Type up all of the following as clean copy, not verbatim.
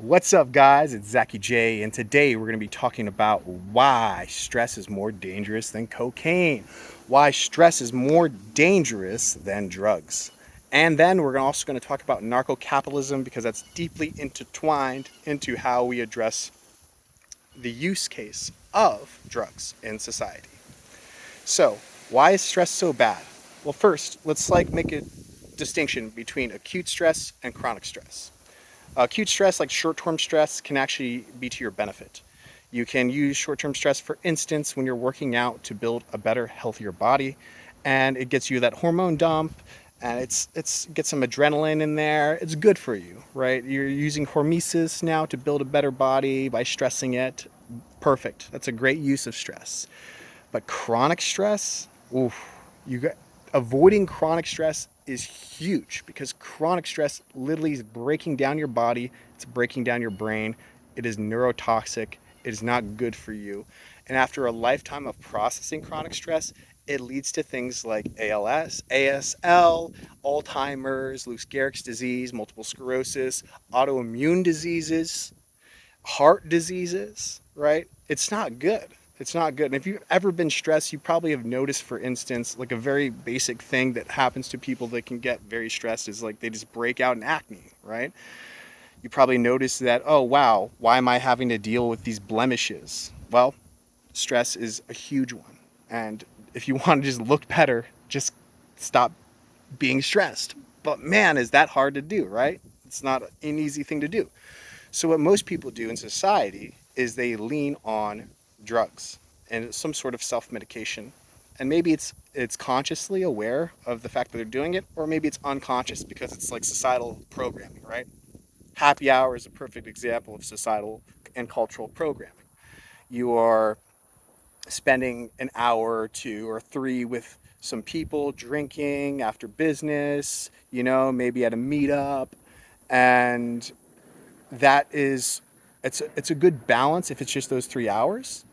What's up, guys? It's Zachy J, and today we're going to be talking about why stress is more dangerous than cocaine, why stress is more dangerous than drugs. And then we're also going to talk about narco-capitalism because that's deeply intertwined into how we address the use case of drugs in society. So, why is stress so bad? Well, first, let's make a distinction between acute stress and chronic stress. Acute stress, like short-term stress, can actually be to your benefit. You can use short-term stress, for instance, when you're working out to build a better, healthier body, and it gets you that hormone dump, and it's get some adrenaline in there. It's good for you, right? You're using hormesis now to build a better body by stressing it. Perfect. That's a great use of stress. But chronic stress, oof, you got avoiding chronic stress is huge because chronic stress literally is breaking down your body, it's breaking down your brain, it is neurotoxic, it is not good for you. And after a lifetime of processing chronic stress, it leads to things like ALS, ASL, Alzheimer's, Lou Gehrig's disease, multiple sclerosis, autoimmune diseases, heart diseases, right? It's not good. It's not good. And if you've ever been stressed, you probably have noticed, for instance, like a very basic thing that happens to people that can get very stressed is like they just break out in acne, right? You probably noticed that, oh, wow, why am I having to deal with these blemishes? Well, stress is a huge one. And if you want to just look better, just stop being stressed. But man, is that hard to do, right? It's not an easy thing to do. So what most people do in society is they lean on drugs and some sort of self-medication. And maybe it's consciously aware of the fact that they're doing it, or maybe it's unconscious because it's like societal programming, right? Happy hour is a perfect example of societal and cultural programming. You are spending an hour or two or three with some people drinking after business, maybe at a meetup, and that is it's a good balance if it's just those 3 hours.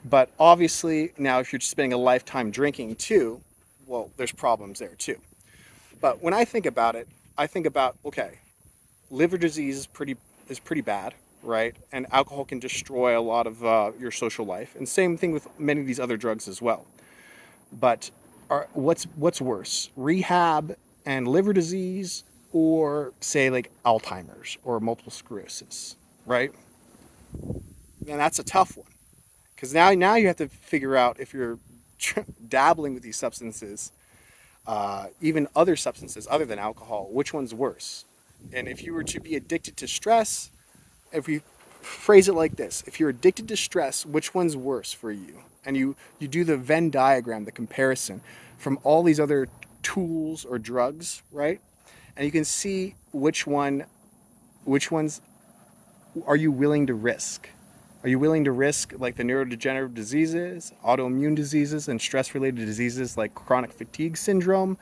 But obviously now if you're spending a lifetime drinking too, well, there's problems there too. But when I think about it, I think about, okay, liver disease is pretty bad, right? And alcohol can destroy a lot of your social life, and same thing with many of these other drugs as well. But what's worse, rehab and liver disease, or say like Alzheimer's or multiple sclerosis, right? And that's a tough one because now you have to figure out if you're dabbling with these substances, even other substances other than alcohol, which one's worse. And if you were to be addicted to stress, if we phrase it like this, if you're addicted to stress, which one's worse for you? And you do the Venn diagram, the comparison from all these other tools or drugs, right? And you can see which ones are you willing to risk? Are you willing to risk like the neurodegenerative diseases, autoimmune diseases, and stress-related diseases like chronic fatigue syndrome?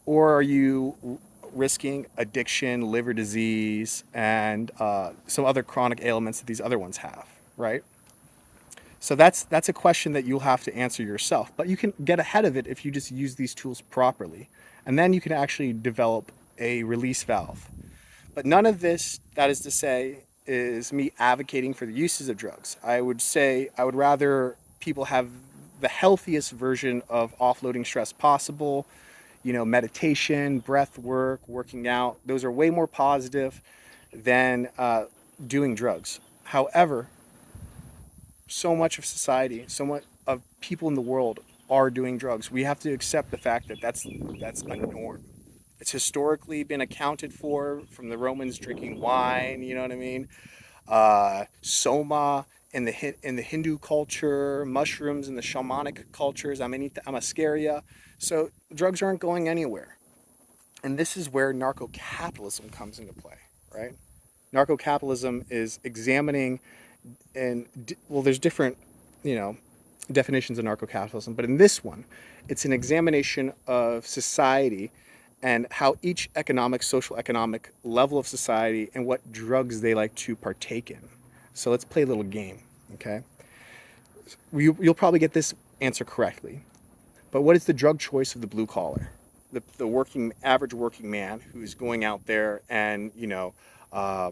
Or are you risking addiction, liver disease, and some other chronic ailments that these other ones have, right? So that's a question that you'll have to answer yourself. But you can get ahead of it if you just use these tools properly. And then you can actually develop a release valve. But none of this, that is to say, is me advocating for the uses of drugs. I would say I would rather people have the healthiest version of offloading stress possible. Meditation, breath work, working out, those are way more positive than doing drugs. However, so much of society, so much of people in the world are doing drugs. We have to accept the fact that that's a norm. It's historically been accounted for from the Romans drinking wine. You know what I mean? Soma in the Hindu culture, mushrooms in the shamanic cultures, Amanita Amascaria. So drugs aren't going anywhere. And this is where narco-capitalism comes into play, right? Narco-capitalism is examining, and well, there's different, you know, definitions of narco-capitalism, but in this one, it's an examination of society and how each economic, social economic level of society and what drugs they like to partake in. So let's play a little game, okay? You'll probably get this answer correctly. But what is the drug choice of the blue collar? The average working man who's going out there and, uh,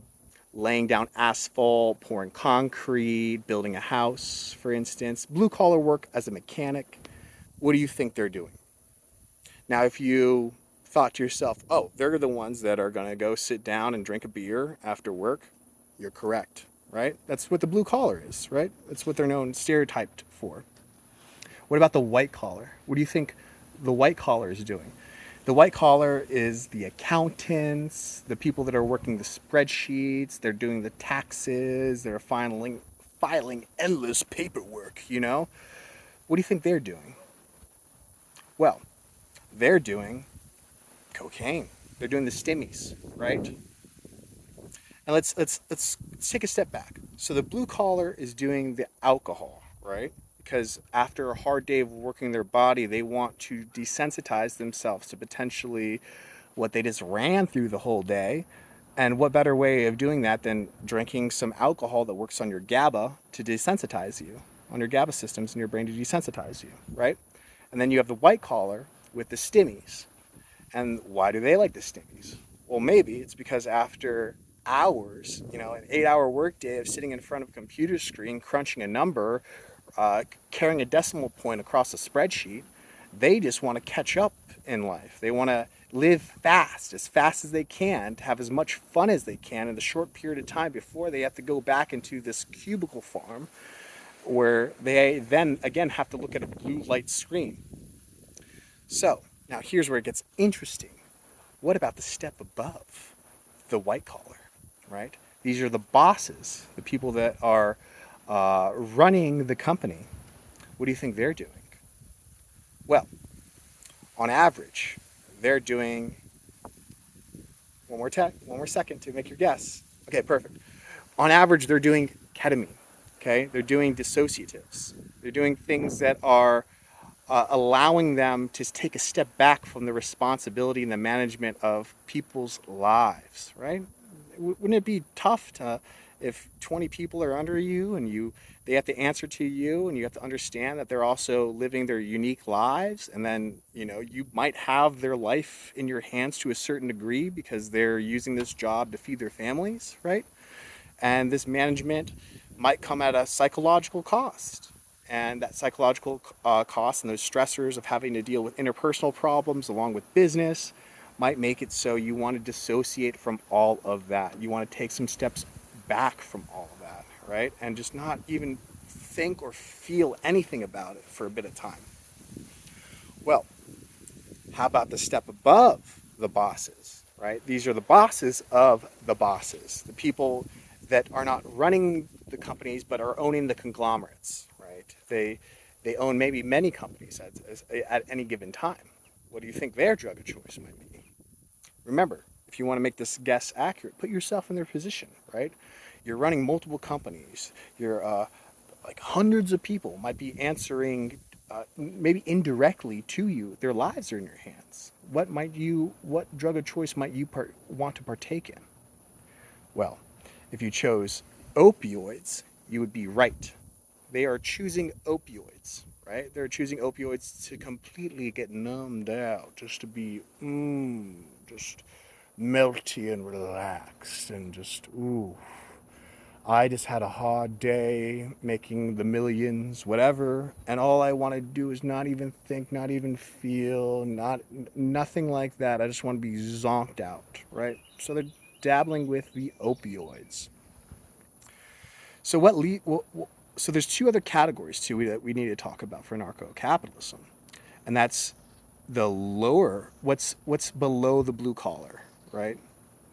laying down asphalt, pouring concrete, building a house, for instance. Blue collar work as a mechanic. What do you think they're doing? Now, if you thought to yourself, oh, they're the ones that are going to go sit down and drink a beer after work, you're correct, right? That's what the blue collar is, right? That's what they're known, stereotyped for. What about the white collar? What do you think the white collar is doing? The white collar is the accountants, the people that are working the spreadsheets, they're doing the taxes, they're filing endless paperwork, you know? What do you think they're doing? Well, they're doing cocaine. They're doing the stimmies, right? And let's take a step back. So the blue collar is doing the alcohol, right? Because after a hard day of working their body, they want to desensitize themselves to potentially what they just ran through the whole day. And what better way of doing that than drinking some alcohol that works on your GABA to desensitize you, on your GABA systems in your brain to desensitize you, right? And then you have the white collar with the stimmies. And why do they like the stimmies? Well, maybe it's because after hours, an 8-hour workday of sitting in front of a computer screen, crunching a number, carrying a decimal point across a spreadsheet, they just want to catch up in life. They want to live fast, as fast as they can, to have as much fun as they can in the short period of time before they have to go back into this cubicle farm where they then again have to look at a blue light screen. So, now here's where it gets interesting. What about the step above the white collar, right? These are the bosses, the people that are running the company. What do you think they're doing? Well, on average, they're doing one more second to make your guess. Okay, perfect. On average, they're doing ketamine. Okay, they're doing dissociatives. They're doing things that are allowing them to take a step back from the responsibility and the management of people's lives, right? Wouldn't it be tough to, if 20 people are under you and they have to answer to you and you have to understand that they're also living their unique lives, and then you might have their life in your hands to a certain degree because they're using this job to feed their families, right? And this management might come at a psychological cost. And that psychological cost and those stressors of having to deal with interpersonal problems along with business might make it so you want to dissociate from all of that. You want to take some steps back from all of that, right? And just not even think or feel anything about it for a bit of time. Well, how about the step above the bosses, right? These are the bosses of the bosses, the people that are not running the companies but are owning the conglomerates, right? They own maybe many companies at any given time. What do you think their drug of choice might be? Remember, if you want to make this guess accurate, put yourself in their position, right? You're running multiple companies. You're like hundreds of people might be answering maybe indirectly to you. Their lives are in your hands. What drug of choice might you want to partake in? Well, if you chose opioids, you would be right. They are choosing opioids, right? They're choosing opioids to completely get numbed out, just to be, just melty and relaxed and just, ooh. I just had a hard day making the millions, whatever, and all I want to do is not even think, not even feel, nothing like that. I just want to be zonked out, right? So they're dabbling with the opioids. So so there's two other categories too that we need to talk about for narco-capitalism, and that's the lower what's below the blue collar, right?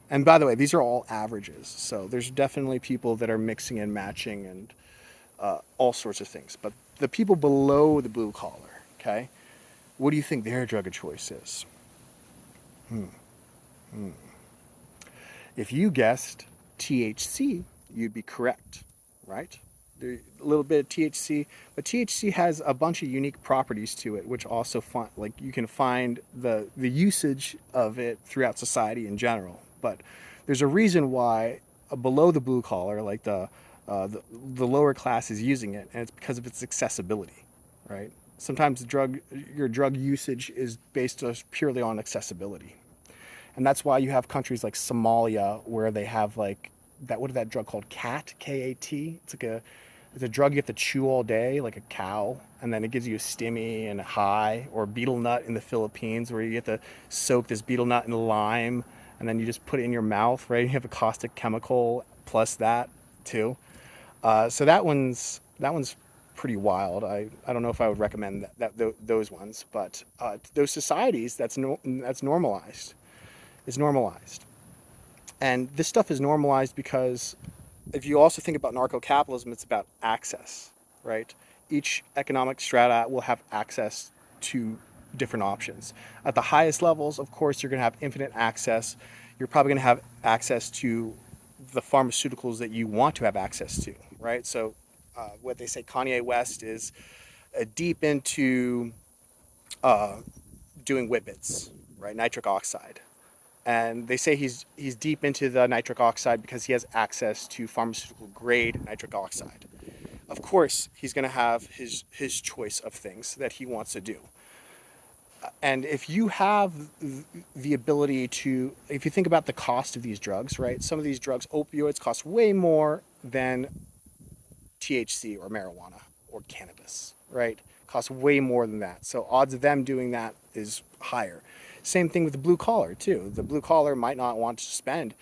And by the way, these are all averages, so there's definitely people that are mixing and matching and all sorts of things. But the people below the blue collar, okay, what do you think their drug of choice is? Hmm. Hmm. If you guessed THC, you'd be correct, right? There's a little bit of THC, but THC has a bunch of unique properties to it, which also like you can find the usage of it throughout society in general. But there's a reason why below the blue collar, like the lower class is using it, and it's because of its accessibility, right? Sometimes your drug usage is based purely on accessibility. And that's why you have countries like Somalia where they have like what is that drug called? Cat, K-A-T. It's a drug you have to chew all day like a cow, and then it gives you a stimmy and a high. Or betel nut in the Philippines, where you have to soak this betel nut in lime, and then you just put it in your mouth, right? You have a caustic chemical plus that too. So that one's pretty wild. I don't know if I would recommend those ones, but those societies, that's normalized. Is normalized. And this stuff is normalized because if you also think about narco-capitalism, it's about access, right? Each economic strata will have access to different options. At the highest levels, of course, you're going to have infinite access. You're probably going to have access to the pharmaceuticals that you want to have access to, right? So, what they say, Kanye West is deep into doing whippets, right? Nitric oxide, and they say he's deep into the nitric oxide because he has access to pharmaceutical grade nitric oxide. Of course, he's going to have his choice of things that he wants to do. And if you have the ability to, if you think about the cost of these drugs, right? Some of these drugs, opioids, cost way more than THC or marijuana or cannabis, right? Costs way more than that. So odds of them doing that is higher. Same thing with the blue collar too. The blue collar might not want to spend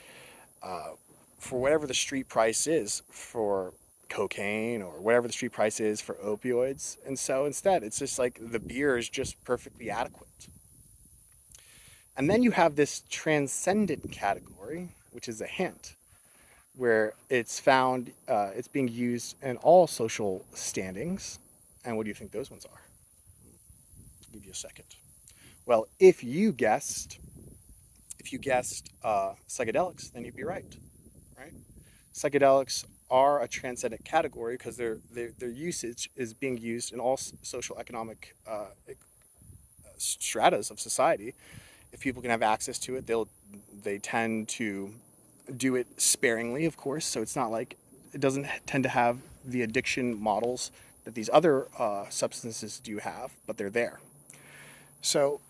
for whatever the street price is for cocaine or whatever the street price is for opioids. And so instead, it's just like the beer is just perfectly adequate. And then you have this transcendent category, which is a hint, where it's found, it's being used in all social standings. And what do you think those ones are? I'll give you a second. Well, if you guessed psychedelics, then you'd be right. Right? Psychedelics are a transcendent category because their usage is being used in all social economic stratas of society. If people can have access to it, they tend to do it sparingly, of course. So it's not like it doesn't tend to have the addiction models that these other substances do have, but they're there. So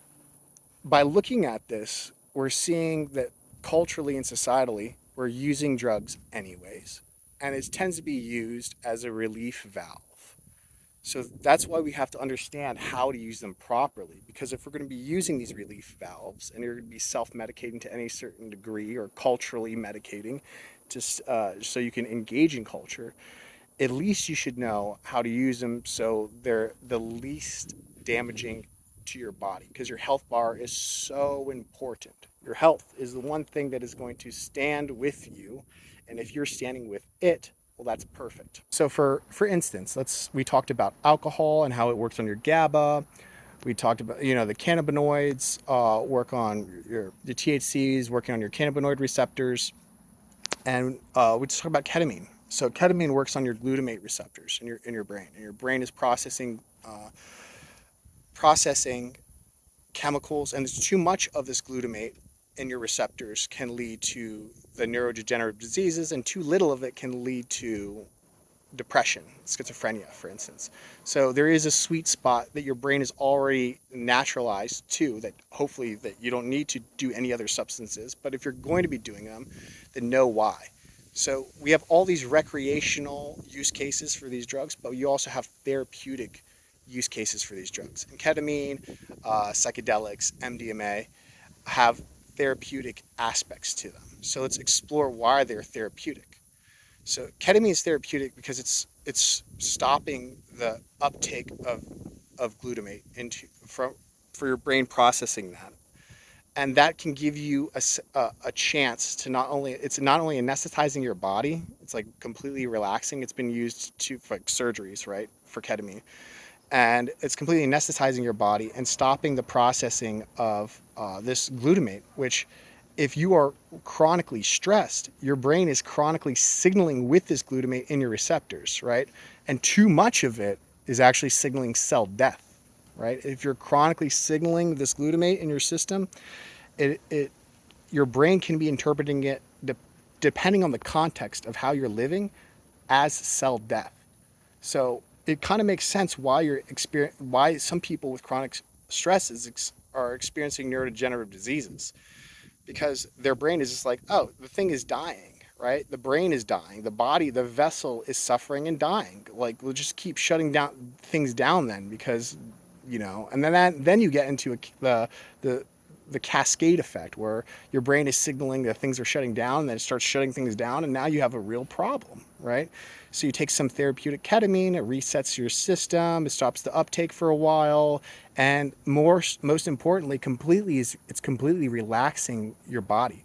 by looking at this, we're seeing that culturally and societally, we're using drugs anyways, and it tends to be used as a relief valve. So that's why we have to understand how to use them properly. Because if we're going to be using these relief valves and you're going to be self medicating to any certain degree or culturally medicating just so you can engage in culture, at least you should know how to use them so they're the least damaging to your body, because your health bar is so important. Your health is the one thing that is going to stand with you, and if you're standing with it, well, that's perfect. So for instance, we talked about alcohol and how it works on your GABA. We talked about, the cannabinoids work on the THCs working on your cannabinoid receptors, and we just talked about ketamine. So ketamine works on your glutamate receptors in your brain, and your brain is processing chemicals, and there's too much of this glutamate in your receptors can lead to the neurodegenerative diseases, and too little of it can lead to depression, schizophrenia, for instance. So there is a sweet spot that your brain is already naturalized to, that hopefully that you don't need to do any other substances, but if you're going to be doing them, then know why. So we have all these recreational use cases for these drugs, but you also have therapeutic use cases for these drugs. And ketamine, psychedelics, MDMA have therapeutic aspects to them. So let's explore why they're therapeutic. So ketamine is therapeutic because it's stopping the uptake of glutamate for your brain processing that, and that can give you a chance to it's not only anesthetizing your body, it's like completely relaxing. It's been used for like surgeries, right, for ketamine, and it's completely anesthetizing your body and stopping the processing of this glutamate, which, if you are chronically stressed, your brain is chronically signaling with this glutamate in your receptors, right? And too much of it is actually signaling cell death, right? If you're chronically signaling this glutamate in your system, it your brain can be interpreting it depending on the context of how you're living as cell death. So it kind of makes sense why some people with chronic stress are experiencing neurodegenerative diseases, because their brain is just like, oh, the thing is dying, right? The brain is dying. The body, the vessel is suffering and dying. Like we'll just keep shutting down things down then because, and then you get into the the cascade effect where your brain is signaling that things are shutting down, and then it starts shutting things down, and now you have a real problem, right? So you take some therapeutic ketamine, it resets your system, it stops the uptake for a while, and most importantly, it's completely relaxing your body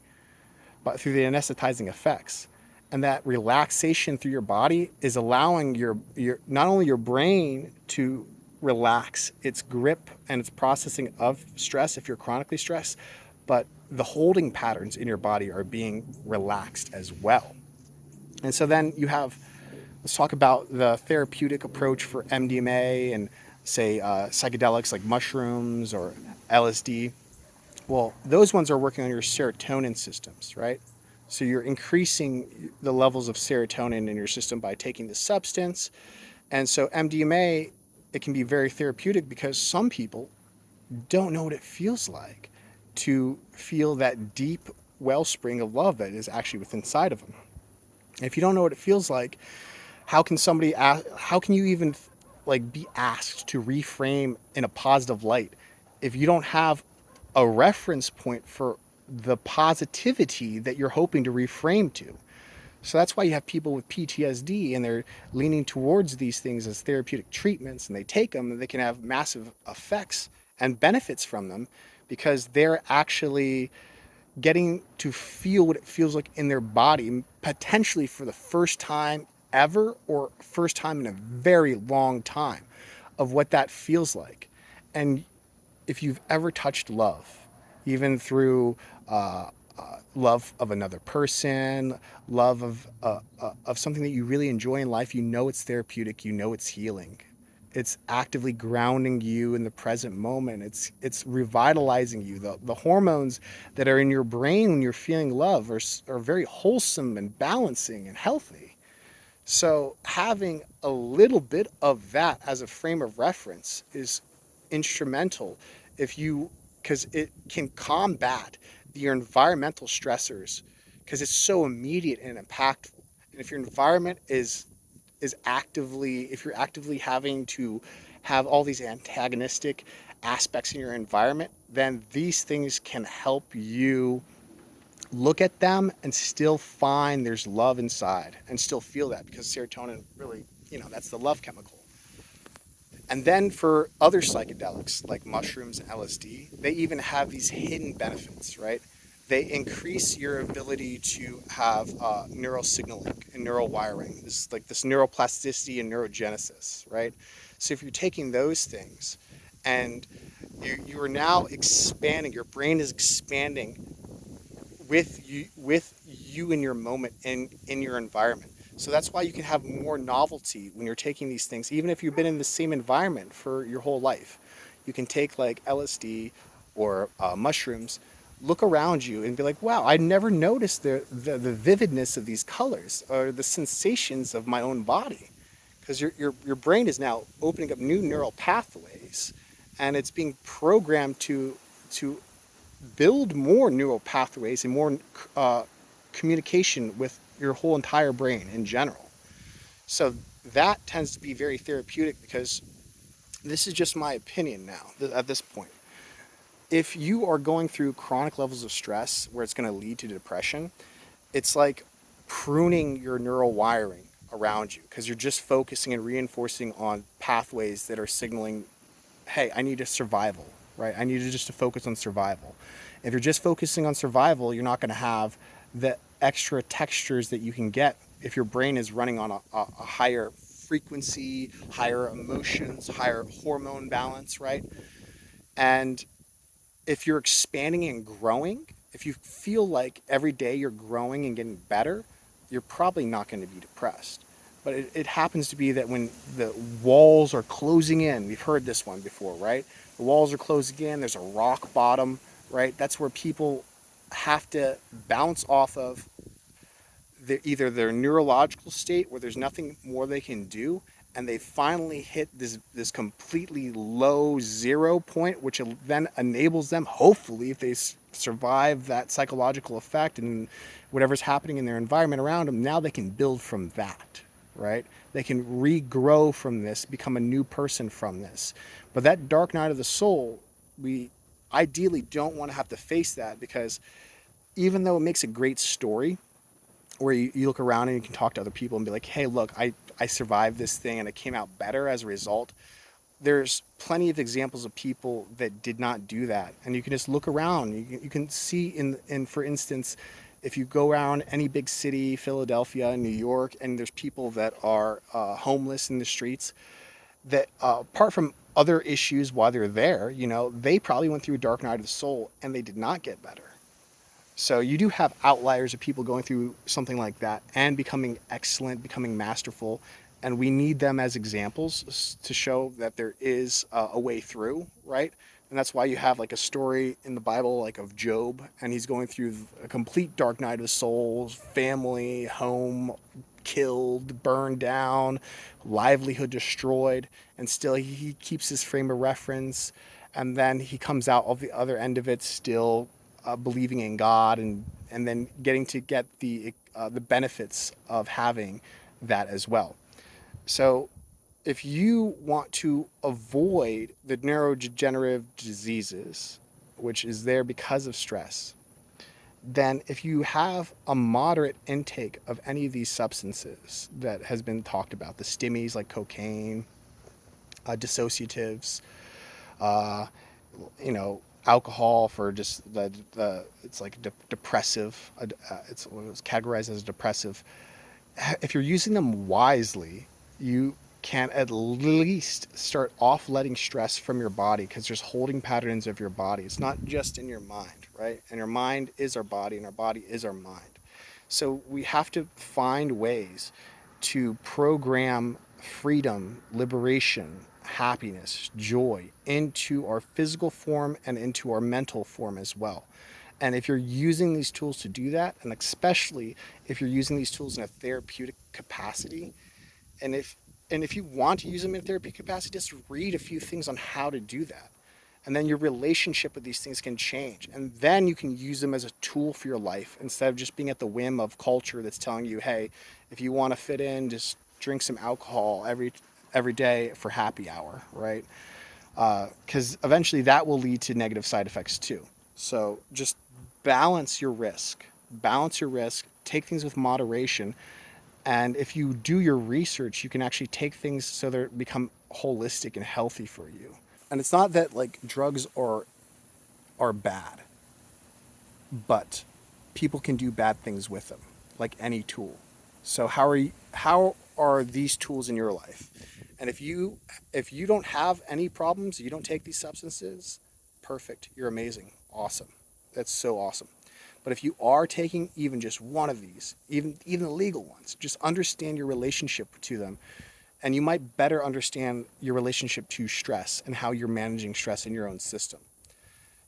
but through the anesthetizing effects. And that relaxation through your body is allowing your not only your brain to relax its grip and its processing of stress if you're chronically stressed, but the holding patterns in your body are being relaxed as well. And so then let's talk about the therapeutic approach for MDMA and say psychedelics like mushrooms or LSD. Well, those ones are working on your serotonin systems, right? So you're increasing the levels of serotonin in your system by taking the substance. And so MDMA, it can be very therapeutic because some people don't know what it feels like to feel that deep wellspring of love that is actually within inside of them. And if you don't know what it feels like, how can you even like be asked to reframe in a positive light if you don't have a reference point for the positivity that you're hoping to reframe to? So that's why you have people with PTSD and they're leaning towards these things as therapeutic treatments, and they take them and they can have massive effects and benefits from them because they're actually getting to feel what it feels like in their body, potentially for the first time ever or first time in a very long time, of what that feels like. And if you've ever touched love, even through love of another person, love of something that you really enjoy in life, you know it's therapeutic, you know it's healing. It's actively grounding you in the present moment. It's revitalizing you. The hormones that are in your brain when you're feeling love are very wholesome and balancing and healthy. So having a little bit of that as a frame of reference is instrumental if you because it can combat your environmental stressors because it's so immediate and impactful. And if your environment is actively if you're actively having to have all these antagonistic aspects in your environment, then these things can help you look at them and still find there's love inside and still feel that because serotonin really, that's the love chemical. And then for other psychedelics like mushrooms and LSD, they even have these hidden benefits, right? They increase your ability to have neural signaling and neural wiring. This is like this neuroplasticity and neurogenesis, right? So if you're taking those things and you are now expanding, your brain is expanding with you in your moment and in your environment. So that's why you can have more novelty when you're taking these things, even if you've been in the same environment for your whole life. You can take like LSD or mushrooms, look around you and be like, wow, I never noticed the vividness of these colors or the sensations of my own body. Because your brain is now opening up new neural pathways and it's being programmed to build more neural pathways and more communication with your whole entire brain in general. So that tends to be very therapeutic because this is just my opinion now at this point. If you are going through chronic levels of stress where it's going to lead to depression, it's like pruning your neural wiring around you because you're just focusing and reinforcing on pathways that are signaling, hey, I need a survival, right? I need to just to focus on survival. If you're just focusing on survival, you're not going to have the extra textures that you can get if your brain is running on a higher frequency, higher emotions, higher hormone balance, right? And if you're expanding and growing, if you feel like every day you're growing and getting better, you're probably not going to be depressed. But it happens to be that when the walls are closing in, we've heard this one before, right? The walls are closing in, there's a rock bottom, right? That's where people have to bounce off of either their neurological state where there's nothing more they can do, and they finally hit this completely low zero point, which then enables them, hopefully, if they survive that psychological effect and whatever's happening in their environment around them, now they can build from that, right? They can regrow from this, become a new person from this. But that dark night of the soul, we ideally don't want to have to face that, because even though it makes a great story where you look around and you can talk to other people and be like, hey, look, I survived this thing and it came out better as a result. There's plenty of examples of people that did not do that, and you can just look around. You can see in for instance, if you go around any big city, Philadelphia, New York, and there's people that are homeless in the streets, that apart from other issues while they're there, they probably went through a dark night of the soul and they did not get better. So you do have outliers of people going through something like that and becoming excellent, becoming masterful, and we need them as examples to show that there is a way through, right? And that's why you have like a story in the Bible, like of Job, and he's going through a complete dark night of the soul, family, home killed, burned down, livelihood destroyed, and still he keeps his frame of reference, and then he comes out of the other end of it still believing in God, and then getting to get the benefits of having that as well. So if you want to avoid the neurodegenerative diseases, which is there because of stress, then if you have a moderate intake of any of these substances that has been talked about, the stimmies like cocaine, dissociatives, uh, alcohol for just the it's like depressive. It's categorized as depressive. If you're using them wisely, you can at least start offloading stress from your body, because there's holding patterns of your body. It's not just in your mind, right? And your mind is our body, and our body is our mind. So we have to find ways to program freedom, liberation, happiness, joy into our physical form and into our mental form as well. And if you're using these tools to do that, and especially if you're using these tools in a therapeutic capacity, and if you want to use them in therapeutic capacity, just read a few things on how to do that. And then your relationship with these things can change. And then you can use them as a tool for your life, instead of just being at the whim of culture that's telling you, hey, if you want to fit in, just drink some alcohol every day for happy hour, right? Because eventually that will lead to negative side effects too. So just balance your risk. Balance your risk. Take things with moderation. And if you do your research, you can actually take things so they become holistic and healthy for you. And it's not that like drugs are bad, but people can do bad things with them, like any tool. So how are these tools in your life? And if you don't have any problems, you don't take these substances, perfect. You're amazing. Awesome. That's so awesome. But if you are taking even just one of these, even the legal ones, just understand your relationship to them, and you might better understand your relationship to stress and how you're managing stress in your own system.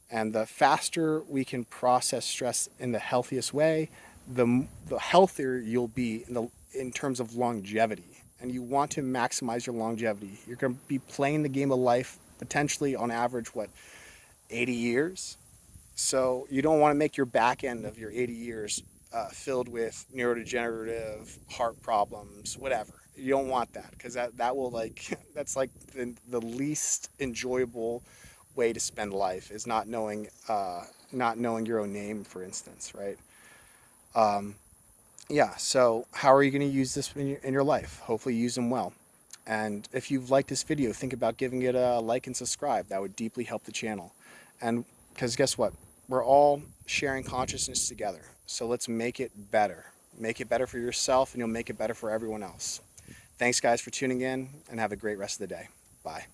And the faster we can process stress in the healthiest way, the healthier you'll be in terms of longevity. And you want to maximize your longevity. You're going to be playing the game of life potentially on average, 80 years? So you don't want to make your back end of your 80 years filled with neurodegenerative heart problems, whatever. You don't want that, because that will like that's like the least enjoyable way to spend life, is not knowing your own name, for instance, right? Yeah. So how are you going to use this in your life? Hopefully, use them well. And if you've liked this video, think about giving it a like and subscribe. That would deeply help the channel. And because guess what? We're all sharing consciousness together. So let's make it better. Make it better for yourself, and you'll make it better for everyone else. Thanks, guys, for tuning in, and have a great rest of the day. Bye.